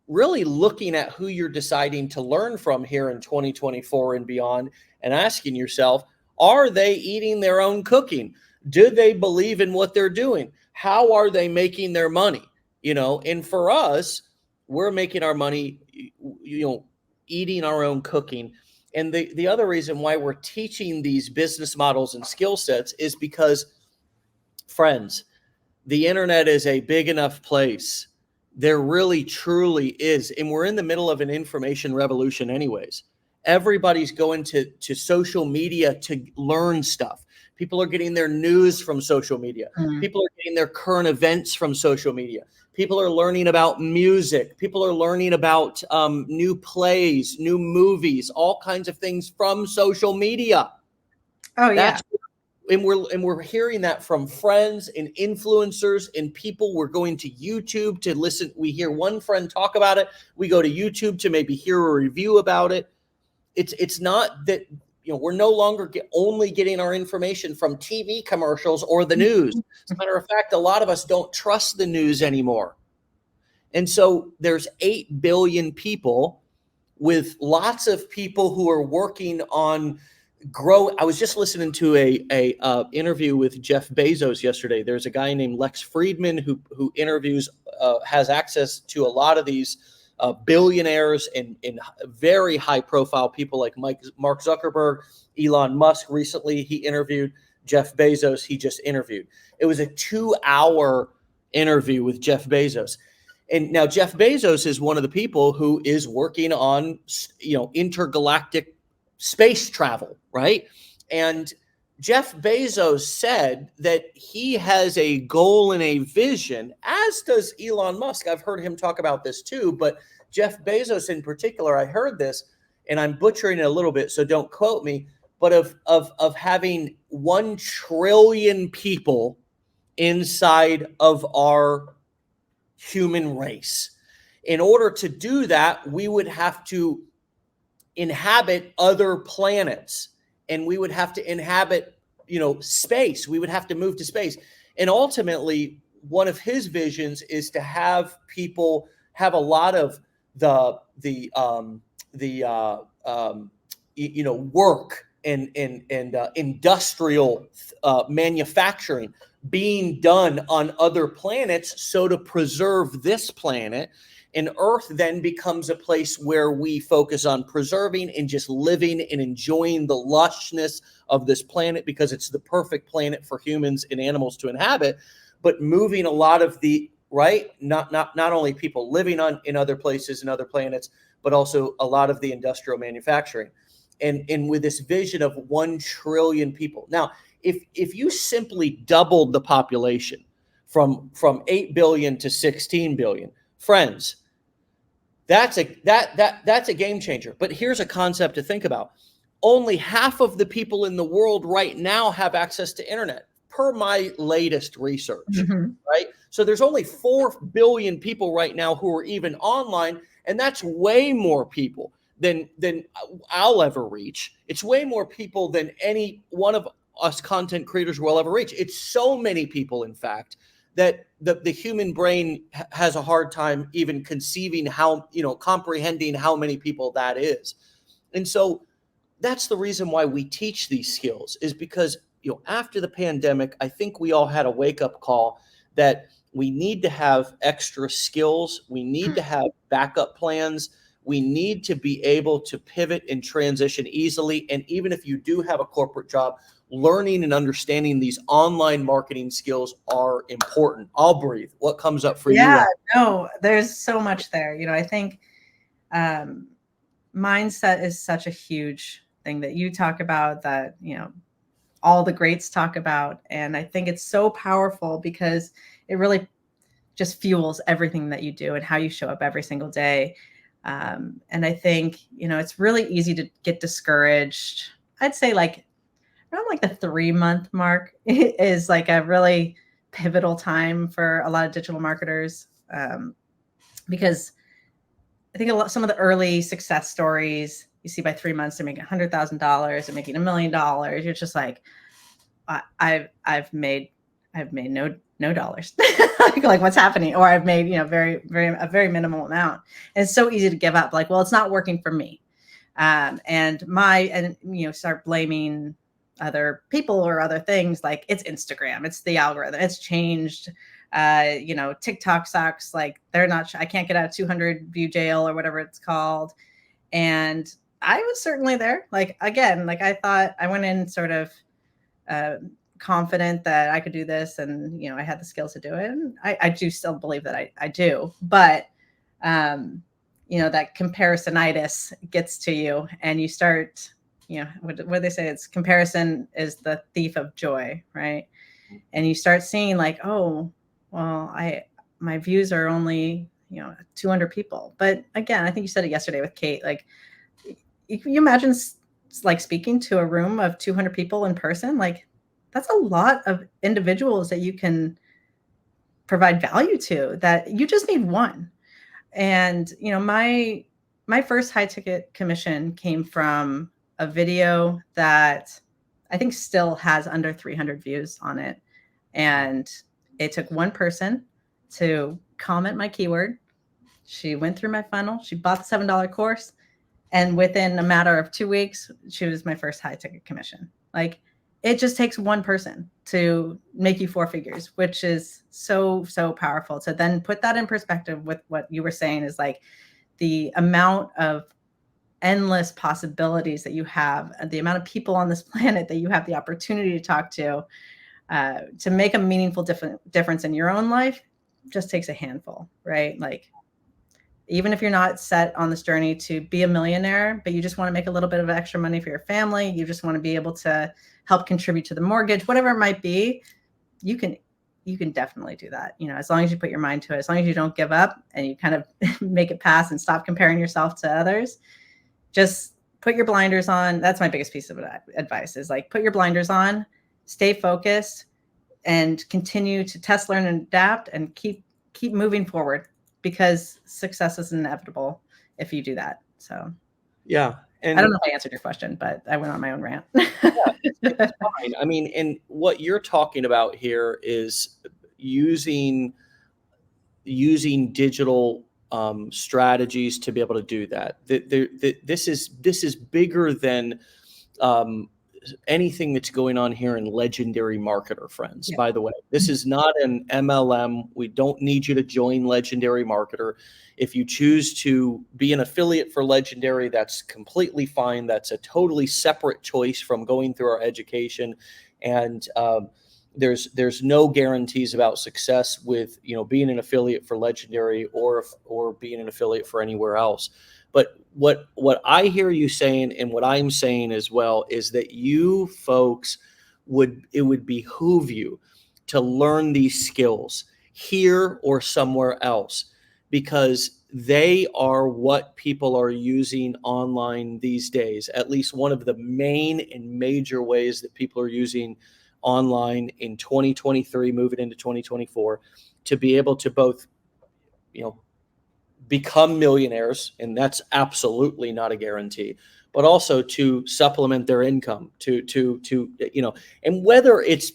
S1: really looking at who you're deciding to learn from here in 2024 and beyond, and asking yourself, are they eating their own cooking? Do they believe in what they're doing? How are they making their money? And for us, we're making our money, eating our own cooking. And the other reason why we're teaching these business models and skill sets is because, friends, the internet is a big enough place. There really, truly is. And we're in the middle of an information revolution anyways. Everybody's going to social media to learn stuff. People are getting their news from social media.
S2: Mm.
S1: People are getting their current events from social media. People are learning about music. People are learning about new plays, new movies, all kinds of things from social media.
S2: Oh, yeah.
S1: And we're hearing that from friends and influencers and people. We're going to YouTube to listen. We hear one friend talk about it. We go to YouTube to maybe hear a review about it. It's not that, we're no longer only getting our information from TV commercials or the news. As a matter of fact, a lot of us don't trust the news anymore. And so there's 8 billion people, with lots of people who are working on I was just listening to a interview with Jeff Bezos yesterday. There's a guy named Lex Friedman who interviews, has access to a lot of these billionaires and very high profile people like Mark Zuckerberg, Elon Musk. Recently, he interviewed Jeff Bezos. He just interviewed. It was a 2-hour interview with Jeff Bezos. And now Jeff Bezos is one of the people who is working on, intergalactic space travel, right? And Jeff Bezos said that he has a goal and a vision, as does Elon Musk. I've heard him talk about this too, but Jeff Bezos in particular, I heard this, and I'm butchering it a little bit, so don't quote me, but of having 1 trillion people inside of our human race. In order to do that, we would have to inhabit other planets, and we would have to inhabit, space. We would have to move to space. And ultimately, one of his visions is to have people have a lot of work industrial manufacturing being done on other planets. So to preserve this planet, and Earth then becomes a place where we focus on preserving and just living and enjoying the lushness of this planet because it's the perfect planet for humans and animals to inhabit, but moving a lot of the not only people living in other places and other planets, but also a lot of the industrial manufacturing. And with this vision of 1 trillion people. Now, if you simply doubled the population from 8 billion to 16 billion, friends, that's a game changer. But here's a concept to think about. Only half of the people in the world right now have access to internet, per my latest research, right? So there's only 4 billion people right now who are even online, and that's way more people than I'll ever reach. It's way more people than any one of us content creators will ever reach. It's so many people, in fact, that the human brain has a hard time even conceiving comprehending how many people that is. And so that's the reason why we teach these skills, is because, after the pandemic, I think we all had a wake-up call that we need to have extra skills. We need to have backup plans. We need to be able to pivot and transition easily. And even if you do have a corporate job, learning and understanding these online marketing skills are important. I'll breathe. What comes up for you?
S2: Yeah, no, there's so much there. I think mindset is such a huge thing that you talk about, that, all the greats talk about. And I think it's so powerful because it really just fuels everything that you do and how you show up every single day. And I think, it's really easy to get discouraged. I'd say around the 3-month mark is a really pivotal time for a lot of digital marketers. Because I think some of the early success stories you see by 3 months, they're making $100,000, they're making $1 million. You're just like, I've made no dollars. Like what's happening? Or I've made, a very minimal amount. And it's so easy to give up. Well, it's not working for me. And start blaming other people or other things. Like, it's Instagram, it's the algorithm, it's changed. TikTok sucks. They're not, I can't get out of 200 view jail or whatever it's called. And I was certainly there. I thought I went in sort of confident that I could do this, and I had the skills to do it. And I do still believe that I do, but that comparisonitis gets to you, and you start, what they say, it's comparison is the thief of joy, right? And you start seeing oh, well, my views are only 200 people. But again, I think you said it yesterday with Kate. You imagine speaking to a room of 200 people in person. That's a lot of individuals that you can provide value to, that you just need one. And my first high ticket commission came from a video that I think still has under 300 views on it. And it took one person to comment my keyword. She went through my funnel. She bought the $7 course. And within a matter of 2 weeks, she was my first high ticket commission. It just takes one person to make you 4 figures, which is so, so powerful. To then put that in perspective with what you were saying is the amount of endless possibilities that you have, the amount of people on this planet that you have the opportunity to talk to make a meaningful difference in your own life, just takes a handful, right? Even if you're not set on this journey to be a millionaire, but you just want to make a little bit of extra money for your family, you just want to be able to help contribute to the mortgage, whatever it might be, you can definitely do that. As long as you put your mind to it, as long as you don't give up and you kind of make it pass and stop comparing yourself to others, just put your blinders on. That's my biggest piece of advice, is put your blinders on, stay focused, and continue to test, learn, and adapt, and keep moving forward, because success is inevitable if you do that. So
S1: yeah. And
S2: I don't know if I answered your question, but I went on my own rant.
S1: It's fine. I mean, and what you're talking about here is using digital strategies to be able to do that. This is bigger than um, anything that's going on here in Legendary Marketer, friends. By the way, this is not an MLM. We don't need you to join Legendary Marketer. If you choose to be an affiliate for Legendary, that's completely fine. That's a totally separate choice from going through our education. And there's no guarantees about success with being an affiliate for Legendary or being an affiliate for anywhere else. But what I hear you saying, and what I'm saying as well, is that you folks it would behoove you to learn these skills here or somewhere else, because they are what people are using online these days. At least one of the main and major ways that people are using online in 2023, moving into 2024, to be able to both, become millionaires, and that's absolutely not a guarantee, but also to supplement their income, and whether it's,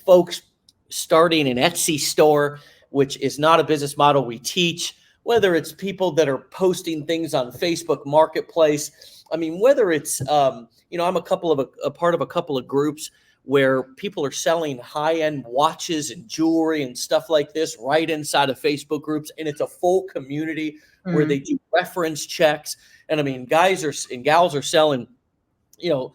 S1: folks starting an Etsy store, which is not a business model we teach, whether it's people that are posting things on Facebook Marketplace. I mean, whether it's, I'm a part of a couple of groups where people are selling high-end watches and jewelry and stuff like this right inside of Facebook groups. And it's a full community where they do reference checks. And I mean, guys and gals are selling, $100,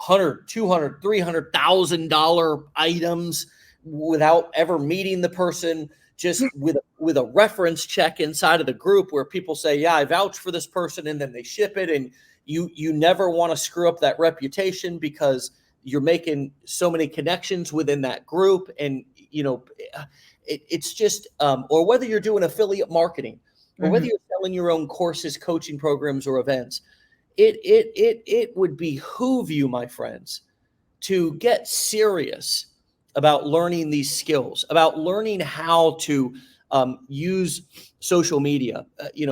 S1: $200, $300,000 items without ever meeting the person, just with a reference check inside of the group where people say, yeah, I vouch for this person. And then they ship it. And you never want to screw up that reputation, because you're making so many connections within that group. And, it's just, or whether you're doing affiliate marketing, or whether you're selling your own courses, coaching programs, or events, it would behoove you, my friends, to get serious about learning these skills, about learning how to use social media.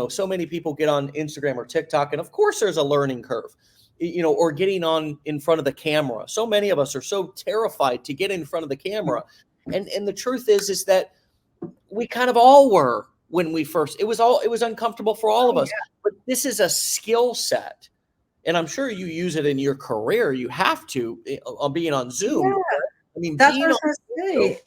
S1: So many people get on Instagram or TikTok, and of course there's a learning curve, or getting on in front of the camera. So many of us are so terrified to get in front of the camera. And the truth is that we kind of all were when we first, it was uncomfortable for all of us, but this is a skill set. And I'm sure you use it in your career. You have to, being on Zoom.
S2: Yeah.
S1: I mean,
S2: that's what I was going to say.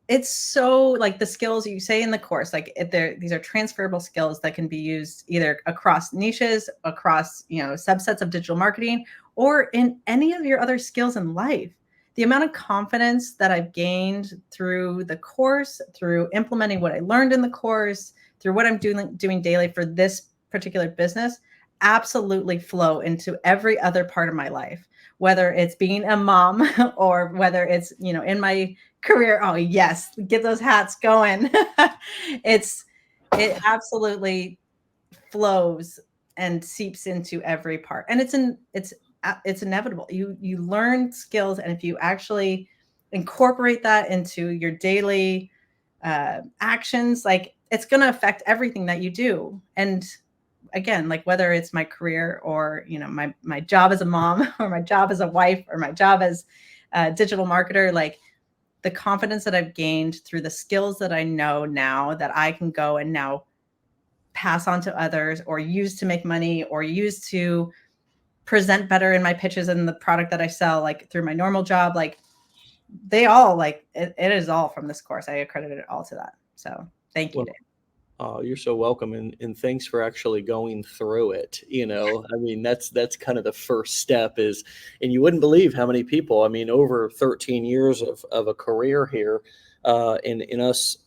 S2: It's so, like, the skills you say in the course, like, these are transferable skills that can be used either across niches, across, subsets of digital marketing, or in any of your other skills in life. The amount of confidence that I've gained through the course, through implementing what I learned in the course, through what I'm doing daily for this particular business, absolutely flow into every other part of my life, whether it's being a mom or whether it's, in my career. Oh yes, get those hats going. It absolutely flows and seeps into every part, and it's inevitable. You learn skills, and if you actually incorporate that into your daily actions, like, it's going to affect everything that you do. And again, like, whether it's my career or, my job as a mom, or my job as a wife, or my job as a digital marketer, like, the confidence that I've gained through the skills that I know now that I can go and now pass on to others, or use to make money, or use to present better in my pitches and the product that I sell, like, through my normal job, like, they all, like, it is all from this course. I accredited it all to that. So thank you, Dave.
S1: Oh, you're so welcome. And thanks for actually going through it. I mean, that's kind of the first step is, and you wouldn't believe how many people, I mean, over 13 years of a career here, in us,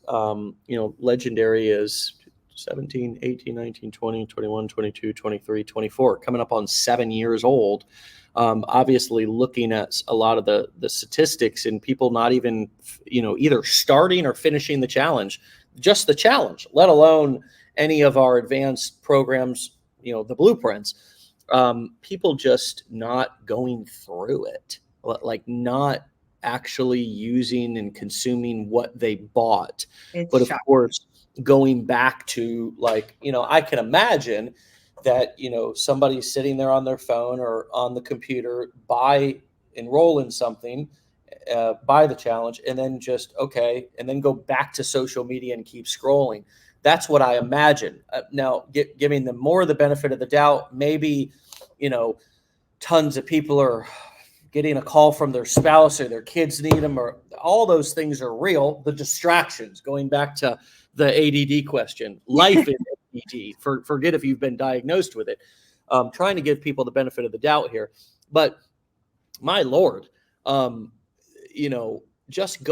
S1: Legendary is 17, 18, 19, 20, 21, 22, 23, 24, coming up on 7 years old. Obviously looking at a lot of the statistics, and people not even, either starting or finishing the challenge, just the challenge, let alone any of our advanced programs, the blueprints, people just not going through it, like not actually using and consuming what they bought. But of course, going back to, like, I can imagine that, somebody's sitting there on their phone or on the computer, enroll in something, buy the challenge, and then and then go back to social media and keep scrolling. That's what I imagine. Now, giving them more of the benefit of the doubt, maybe, tons of people are getting a call from their spouse or their kids need them, or all those things are real. The distractions, going back to the ADD question, life is ADD. Forget if you've been diagnosed with it. Trying to give people the benefit of the doubt here. But my Lord, just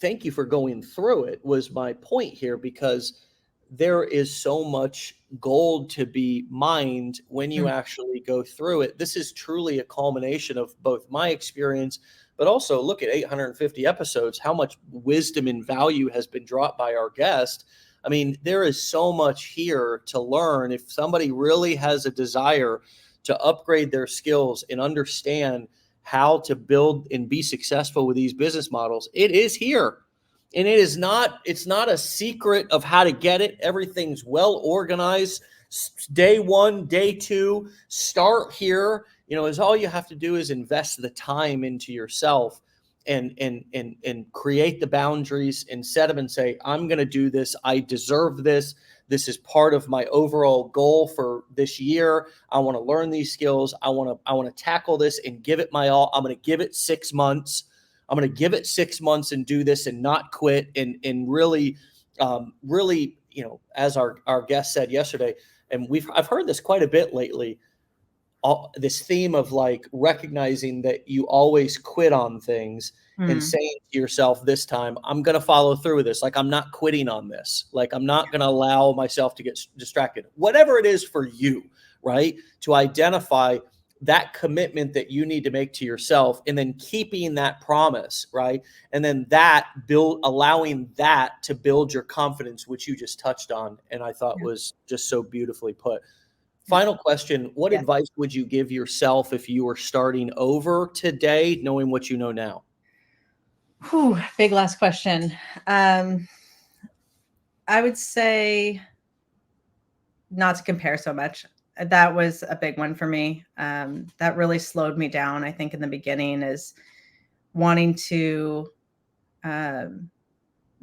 S1: thank you for going through it was my point here, because there is so much gold to be mined when you actually go through it. This is truly a culmination of both my experience, but also look at 850 episodes, how much wisdom and value has been dropped by our guest. I mean, there is so much here to learn. If somebody really has a desire to upgrade their skills and understand how to build and be successful with these business models, it is here. And it's not a secret of how to get it. Everything's well organized. Day 1, day 2, start here. Is all you have to do is invest the time into yourself and create the boundaries and set them and say, I'm going to do this. I deserve this. This is part of my overall goal for this year. I want to learn these skills. I want to tackle this and give it my all. I'm going to give it 6 months. I'm going to give it 6 months and do this and not quit and really, as our guest said yesterday, and I've heard this quite a bit lately, this theme of like recognizing that you always quit on things and saying to yourself, this time I'm going to follow through with this. Like, I'm not quitting on this. Like, I'm not going to allow myself to get distracted, whatever it is for you, right? To identify that commitment that you need to make to yourself, and then keeping that promise, right? And then allowing that to build your confidence, which you just touched on, and I thought was just so beautifully put. Final question: what advice would you give yourself if you were starting over today, knowing what you know now?
S2: Whew, big last question. I would say not to compare so much. That was a big one for me. That really slowed me down, I think, in the beginning, is wanting to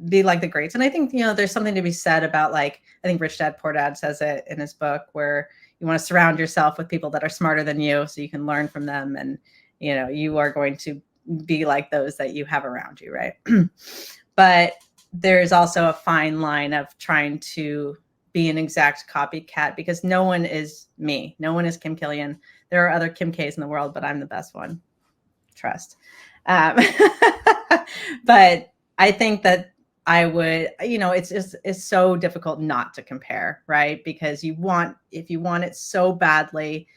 S2: be like the greats. And I think, there's something to be said about, like, I think Rich Dad Poor Dad says it in his book, where you want to surround yourself with people that are smarter than you so you can learn from them. And, you are going to be like those that you have around you, right? But there's also a fine line of trying to be an exact copycat, because no one is me. No one is Kim Killian. There are other Kim K's in the world, but I'm the best one. Trust. But I think that I would, it's so difficult not to compare, right? Because if you want it so badly,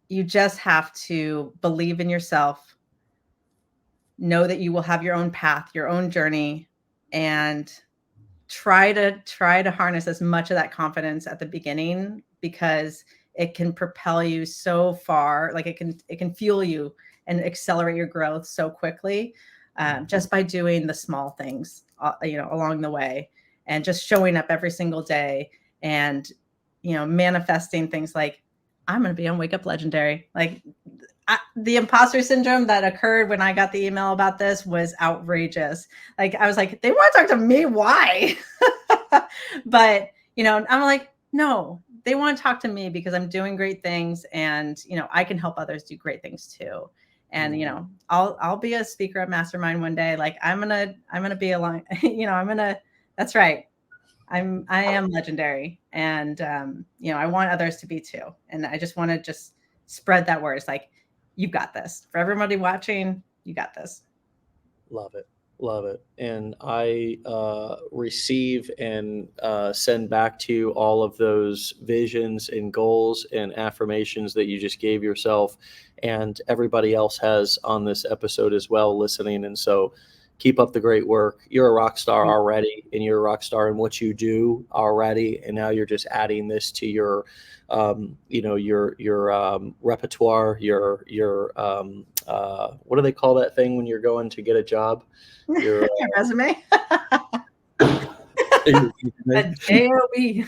S2: you just have to believe in yourself, know that you will have your own path, your own journey, and try to harness as much of that confidence at the beginning, because it can propel you so far. Like, it can fuel you and accelerate your growth so quickly, just by doing the small things, along the way, and just showing up every single day, and, manifesting things like, I'm going to be on Wake Up Legendary. Like, the imposter syndrome that occurred when I got the email about this was outrageous. Like, I was like, they want to talk to me. Why? But, I'm like, no, they want to talk to me because I'm doing great things, and, I can help others do great things too. And, I'll be a speaker at Mastermind one day. Like, I'm going to be along, that's right. I am legendary. And, I want others to be too. And I just want to spread that word. It's like, you've got this. For everybody watching, you got this.
S1: Love it. Love it. And I receive and send back to you all of those visions and goals and affirmations that you just gave yourself, and everybody else has on this episode as well, listening. And so keep up the great work. You're a rock star already, and you're a rock star in what you do already. And now you're just adding this to your repertoire, your what do they call that thing when you're going to get a job? Your
S2: resume. A JOB.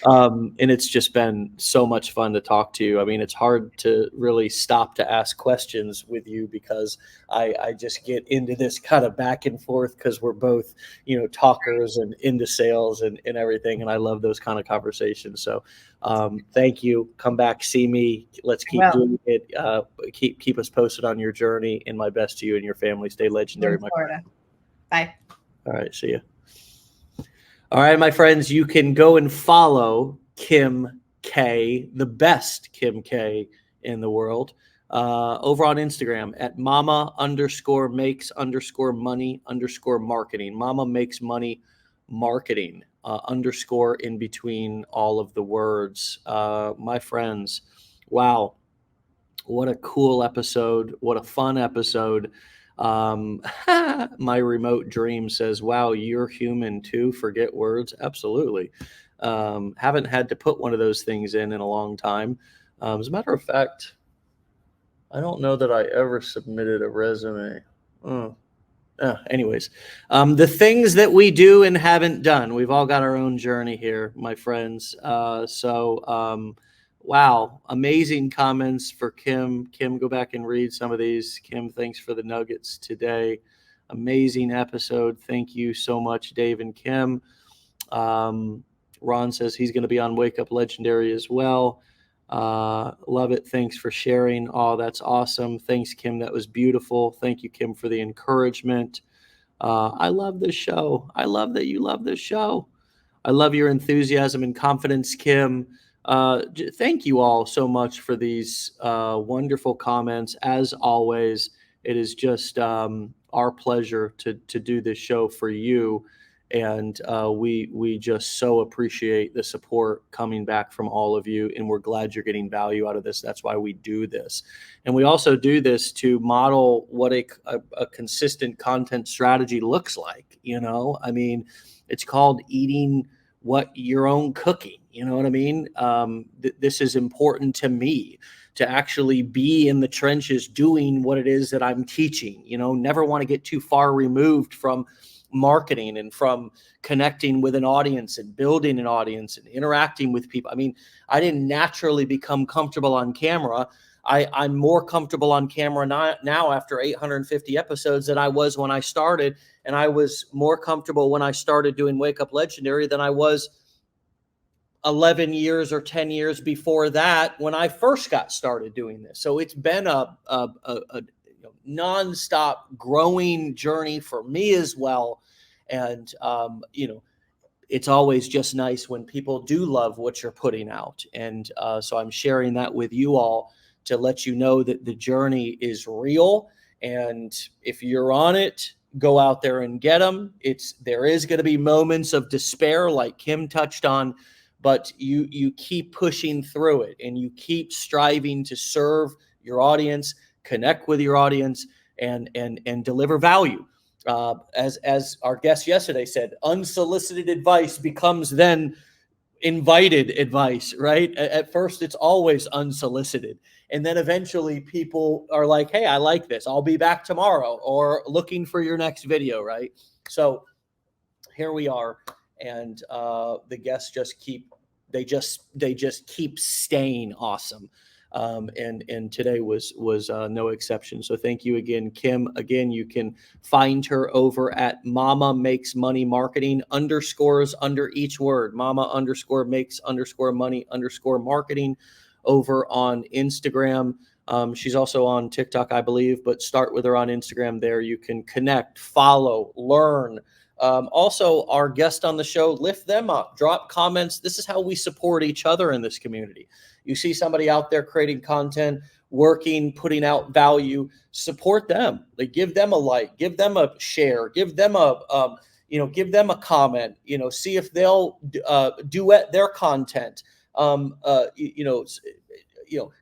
S1: And it's just been so much fun to talk to you. I mean, it's hard to really stop to ask questions with you because I just get into this kind of back and forth because we're both, talkers and into sales and everything. And I love those kind of conversations. So thank you. Come back, see me. Let's keep doing it. Keep us posted on your journey, and my best to you and your family. Stay legendary, my friend.
S2: Bye.
S1: All right. See you. All right, my friends, you can go and follow Kim K, the best Kim K in the world, over on Instagram at mama_makes_money_marketing. Mama makes money marketing, underscore in between all of the words. My friends, wow, what a cool episode. What a fun episode. My remote dream says, wow, you're human too. Forget words. Absolutely. Haven't had to put one of those things in a long time. As a matter of fact, I don't know that I ever submitted a resume. Anyways, the things that we do and haven't done, we've all got our own journey here, my friends. Wow, amazing comments for Kim. Kim, go back and read some of these. Kim, thanks for the nuggets today. Amazing episode. Thank you so much, Dave and Kim. Ron says he's going to be on Wake Up Legendary as well. Love it. Thanks for sharing. Oh, that's awesome. Thanks, Kim. That was beautiful. Thank you, Kim, for the encouragement. I love this show. I love that you love this show. I love your enthusiasm and confidence, Kim. Thank you all so much for these wonderful comments. As always, it is just our pleasure to do this show for you. And we just so appreciate the support coming back from all of you. And we're glad you're getting value out of this. That's why we do this. And we also do this to model what a consistent content strategy looks like. I mean, it's called eating what your own cooking. You know what I mean? This is important to me, to actually be in the trenches doing what it is that I'm teaching. Never want to get too far removed from marketing and from connecting with an audience and building an audience and interacting with people. I mean, I didn't naturally become comfortable on camera. I'm more comfortable on camera now after 850 episodes than I was when I started. And I was more comfortable when I started doing Wake Up Legendary than I was 11 years or 10 years before that when I first got started doing this. So it's been a nonstop growing journey for me as well. And, it's always just nice when people do love what you're putting out. And so I'm sharing that with you all to let you know that the journey is real. And if you're on it, go out there and get them. There is going to be moments of despair like Kim touched on, but you keep pushing through it and you keep striving to serve your audience, connect with your audience, and deliver value. As our guest yesterday said, unsolicited advice becomes then invited advice, right? At first, it's always unsolicited. And then eventually people are like, hey, I like this. I'll be back tomorrow, or looking for your next video, right? So here we are. And the guests just keep staying awesome. And today was no exception. So thank you again, Kim. Again, you can find her over at Mama Makes Money Marketing, underscores under each word, Mama_makes_money_marketing over on Instagram. She's also on TikTok, I believe, but start with her on Instagram. There you can connect, follow, learn. Also, our guest on the show, lift them up, drop comments. This is how we support each other in this community. You see somebody out there creating content, working, putting out value, support them. Like, give them a like, give them a share, give them a comment. See if they'll duet their content.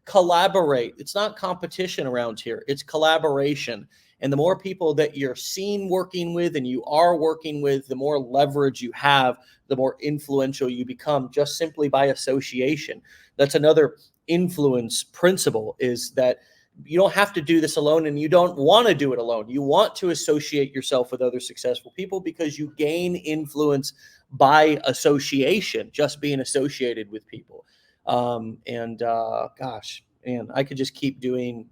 S1: Collaborate. It's not competition around here. It's collaboration. And the more people that you're seen working with and you are working with, the more leverage you have, the more influential you become just simply by association. That's another influence principle, is that don't have to do this alone, and you don't want to do it alone. You want to associate yourself with other successful people because you gain influence by association, just being associated with people. Gosh, man, I could just keep doing,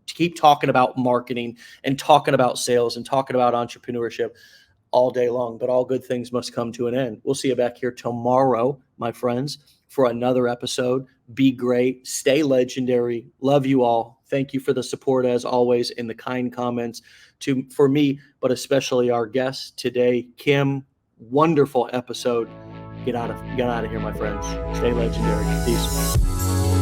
S1: keep talking about marketing and talking about sales and talking about entrepreneurship all day long, but all good things must come to an end. We'll see you back here tomorrow, my friends, for another episode. Be great, stay legendary. Love you all. Thank you for the support as always and the kind comments for me, but especially our guest today, Kim. Wonderful episode. Get out of here, my friends. Stay legendary. Peace.